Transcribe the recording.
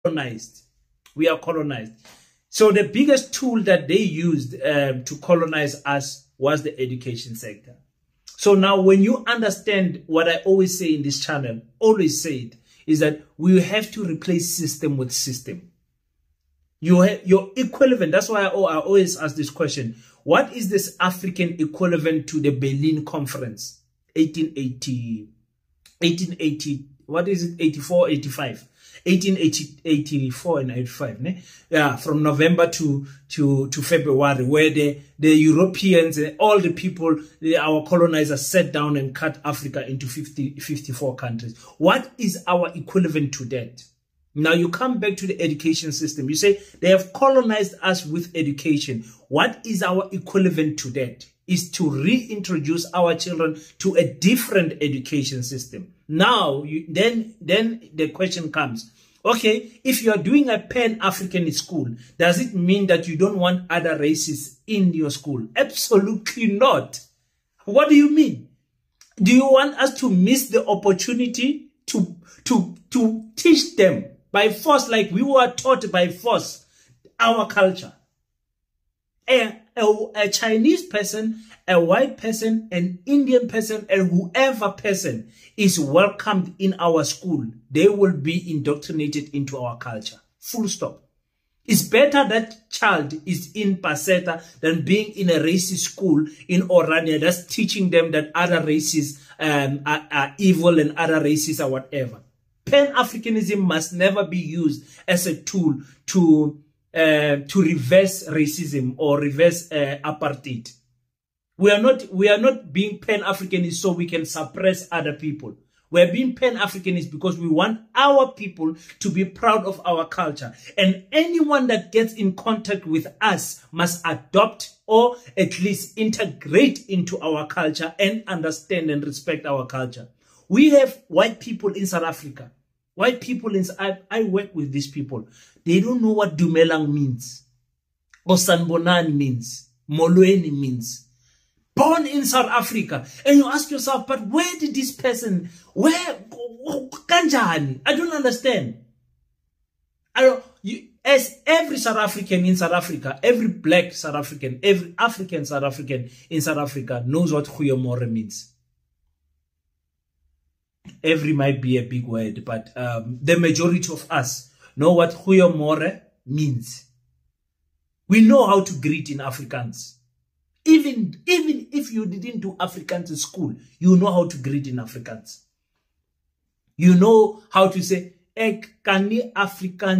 colonized. We are colonized. So the biggest tool that they used to colonize us was the education sector. So now when you understand what I always say in this channel, always say it, is that we have to replace system with system. You have your equivalent. That's why I always ask this question. What is this African equivalent to the Berlin Conference? 1880, what is it? 84, 85. 1884 and 85, ne? Yeah, from November to February, where the Europeans, all the people, our colonizers sat down and cut Africa into 54 countries. What is our equivalent to that? Now you come back to the education system. You say they have colonized us with education. What is our equivalent to that? Is to reintroduce our children to a different education system. Now, then the question comes, okay, if you are doing a Pan-African school, does it mean that you don't want other races in your school? Absolutely not. What do you mean? Do you want us to miss the opportunity to teach them by force, like we were taught by force, our culture? A Chinese person, a white person, an Indian person, and whoever person is welcomed in our school, they will be indoctrinated into our culture. Full stop. It's better that child is in Paseta than being in a racist school in Orania that's teaching them that other races are evil and other races are whatever. Pan-Africanism must never be used as a tool to reverse racism or reverse apartheid. We are not being Pan-Africanist so we can suppress other people. We are being Pan-Africanist because we want our people to be proud of our culture. And anyone that gets in contact with us must adopt or at least integrate into our culture and understand and respect our culture. We have white people in South Africa. White people in I work with these people. They don't know what Dumelang means, or Sanbonani means, Molweni means. Born in South Africa, and you ask yourself, but where did this person? Kanjani? I don't understand. As every South African in South Africa, every black South African, every African South African in South Africa knows what Khuyamore means. Every might be a big word, but the majority of us know what Khuyamore means. We know how to greet in Afrikaans. Even if you didn't do Afrikaans in school, you know how to greet in Afrikaans. You know how to say, Ek kani Afrikaans.